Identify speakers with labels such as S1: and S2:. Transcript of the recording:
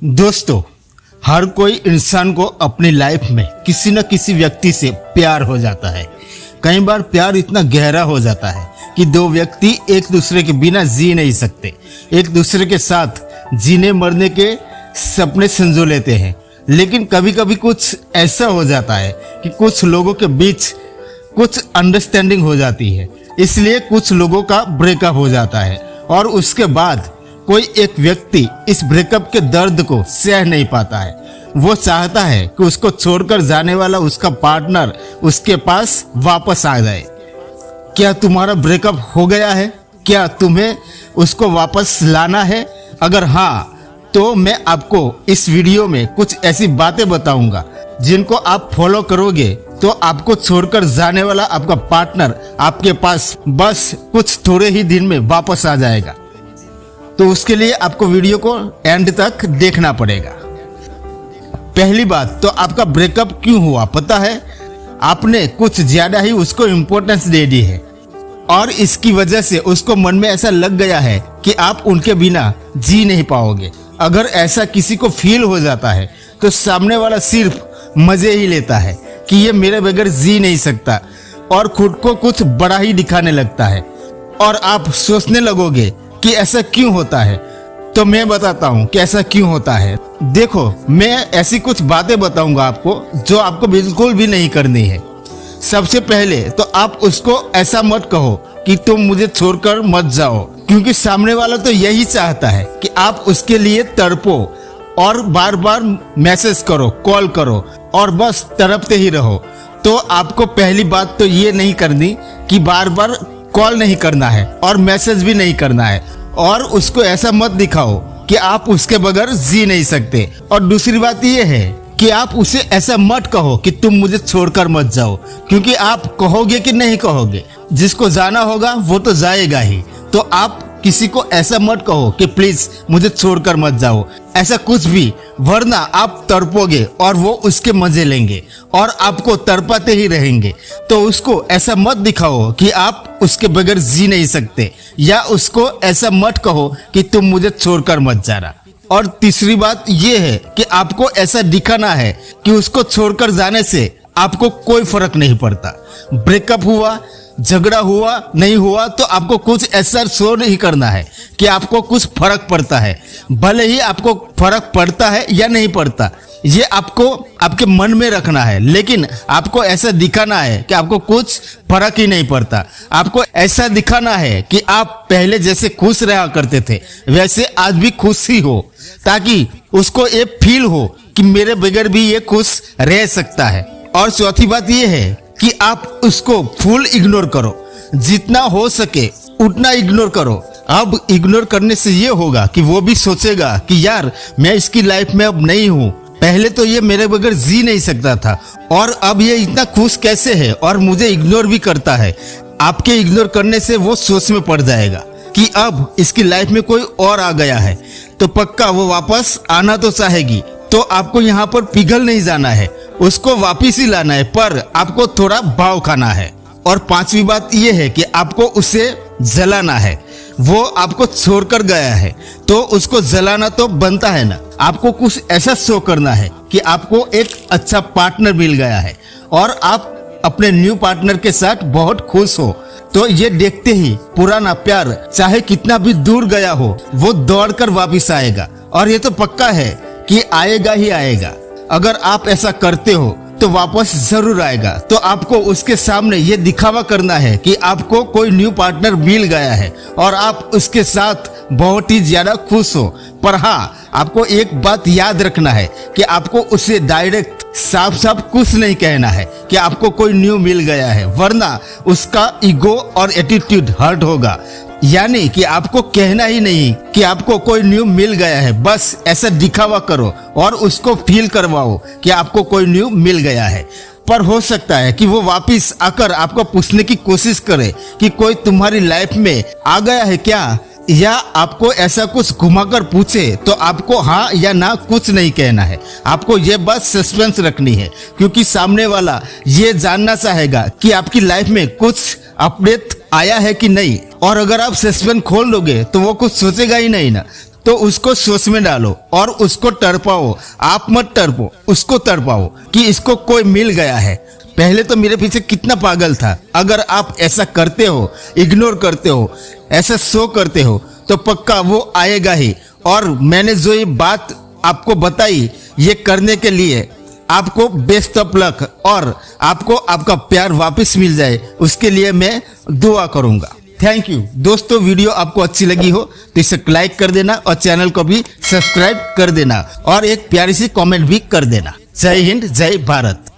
S1: दोस्तों, हर कोई इंसान को अपनी लाइफ में किसी न किसी व्यक्ति से प्यार हो जाता है। कई बार प्यार इतना गहरा हो जाता है कि दो व्यक्ति एक दूसरे के बिना जी नहीं सकते, एक दूसरे के साथ जीने मरने के सपने संजो लेते हैं। लेकिन कभी कभी कुछ ऐसा हो जाता है कि कुछ लोगों के बीच कुछ अंडरस्टैंडिंग हो जाती है, इसलिए कुछ लोगों का ब्रेकअप हो जाता है और उसके बाद कोई एक व्यक्ति इस ब्रेकअप के दर्द को सह नहीं पाता है। वो चाहता है कि उसको छोड़कर जाने वाला उसका पार्टनर उसके पास वापस आ जाए। क्या तुम्हारा ब्रेकअप हो गया है? क्या तुम्हें उसको वापस लाना है? अगर हाँ, तो मैं आपको इस वीडियो में कुछ ऐसी बातें बताऊंगा जिनको आप फॉलो करोगे तो आपको छोड़कर जाने वाला आपका पार्टनर आपके पास बस कुछ थोड़े ही दिन में वापस आ जाएगा। तो उसके लिए आपको वीडियो को एंड तक देखना पड़ेगा। पहली बात तो आपका ब्रेकअप क्यों हुआ पता है? आपने कुछ ज्यादा ही उसको इम्पोर्टेंस दे दी है और इसकी वजह से उसको मन में ऐसा लग गया है कि आप उनके बिना जी नहीं पाओगे। अगर ऐसा किसी को फील हो जाता है तो सामने वाला सिर्फ मजे ही लेता है कि ये मेरे बगैर जी नहीं सकता और खुद को कुछ बड़ा ही दिखाने लगता है और आप सोचने लगोगे कि ऐसा क्यों होता है। तो मैं बताता हूँ कि ऐसा क्यों होता है। देखो, मैं ऐसी कुछ बातें बताऊंगा आपको जो आपको बिल्कुल भी नहीं करनी है। सबसे पहले तो आप उसको ऐसा मत कहो कि तुम मुझे छोड़कर मत जाओ, क्योंकि सामने वाला तो यही चाहता है कि आप उसके लिए तड़पो और बार बार मैसेज करो, कॉल करो और बस तड़पते ही रहो। तो आपको पहली बात तो ये नहीं करनी कि बार बार कॉल नहीं करना है और मैसेज भी नहीं करना है और उसको ऐसा मत दिखाओ कि आप उसके बगैर जी नहीं सकते। और दूसरी बात ये है कि आप उसे ऐसा मत कहो कि तुम मुझे छोड़कर मत जाओ, क्योंकि आप कहोगे कि नहीं कहोगे, जिसको जाना होगा वो तो जाएगा ही। तो आप किसी को ऐसा मत कहो कि प्लीज मुझे छोड़कर मत जाओ, ऐसा कुछ भी, वरना आप तड़पोगे और वो उसके मजे लेंगे और आपको तड़पाते ही रहेंगे। तो उसको ऐसा मत दिखाओ कि आप उसके बगैर जी नहीं सकते, या उसको ऐसा मत कहो कि तुम मुझे छोड़कर मत जाना। और तीसरी बात ये है कि आपको ऐसा दिखाना है कि उसको छोड़कर जाने से आपको कोई फर्क नहीं पड़ता। ब्रेकअप हुआ, झगड़ा हुआ, नहीं हुआ, तो आपको कुछ ऐसा शो नहीं करना है कि आपको कुछ फर्क पड़ता है। भले ही आपको फर्क पड़ता है या नहीं पड़ता, ये आपको आपके मन में रखना है, लेकिन आपको ऐसा दिखाना है कि आपको कुछ फर्क ही नहीं पड़ता। आपको ऐसा दिखाना है कि आप पहले जैसे खुश रहा करते थे वैसे आज भी खुश ही हो, ताकि उसको ये फील हो कि मेरे बगैर भी ये खुश रह सकता है। और चौथी बात ये है कि आप उसको फुल इग्नोर करो, जितना हो सके उतना इग्नोर करो। अब इग्नोर करने से ये होगा कि वो भी सोचेगा कि यार मैं इसकी लाइफ में अब नहीं हूँ, पहले तो ये मेरे बगैर जी नहीं सकता था और अब ये इतना खुश कैसे है और मुझे इग्नोर भी करता है। आपके इग्नोर करने से वो सोच में पड़ जाएगा कि अब इसकी लाइफ में कोई और आ गया है, तो पक्का वो वापस आना तो चाहेगी। तो आपको यहाँ पर पिघल नहीं जाना है, उसको वापिस ही लाना है, पर आपको थोड़ा भाव खाना है। और पांचवी बात यह है कि आपको उसे जलाना है। वो आपको छोड़कर गया है तो उसको जलाना तो बनता है ना। आपको कुछ ऐसा शो करना है कि आपको एक अच्छा पार्टनर मिल गया है और आप अपने न्यू पार्टनर के साथ बहुत खुश हो। तो ये देखते ही पुराना प्यार चाहे कितना भी दूर गया हो वो दौड़कर वापिस आएगा, और ये तो पक्का है कि आएगा ही आएगा। अगर आप ऐसा करते हो तो वापस जरूर आएगा। तो आपको उसके सामने ये दिखावा करना है कि आपको कोई न्यू पार्टनर मिल गया है और आप उसके साथ बहुत ही ज्यादा खुश हो। पर हाँ, आपको एक बात याद रखना है कि आपको उसे डायरेक्ट साफ साफ कुछ नहीं कहना है कि आपको कोई न्यू मिल गया है, वरना उसका ईगो और एटीट्यूड हर्ट होगा। यानी कि आपको कहना ही नहीं कि आपको कोई न्यू मिल गया है, बस ऐसा दिखावा करो और उसको फील करवाओ कि आपको कोई न्यू मिल गया है। पर हो सकता है कि वो वापिस आकर आपको पूछने की कोशिश करे कि कोई तुम्हारी लाइफ में आ गया है क्या, या आपको ऐसा कुछ घुमाकर पूछे, तो आपको हाँ या ना कुछ नहीं कहना है। आपको ये बात सस्पेंस रखनी है, क्योंकि सामने वाला ये जानना चाहेगा कि आपकी लाइफ में कुछ अपडेट आया है कि नहीं। और अगर आप सस्पेंस खोल दोगे तो वो कुछ सोचेगा ही नहीं ना। तो उसको सोच में डालो और उसको तड़पाओ। आप मत तड़पो, उसको तड़पाओ कि इसको कोई मिल गया है। पहले तो मेरे पीछे कितना पागल था। अगर आप ऐसा करते हो, इग्नोर करते हो, ऐसा शो करते हो, तो पक्का वो आएगा ही। और मैंने जो ये बात आपको बताई, ये करने के लिए आपको बेस्ट ऑफ लक और आपको आपका प्यार वापस मिल जाए, उसके लिए मैं दुआ करूंगा। थैंक यू दोस्तों। वीडियो आपको अच्छी लगी हो तो इसे लाइक कर देना और चैनल को भी सब्सक्राइब कर देना और एक प्यारी सी कमेंट भी कर देना। जय हिंद, जय भारत।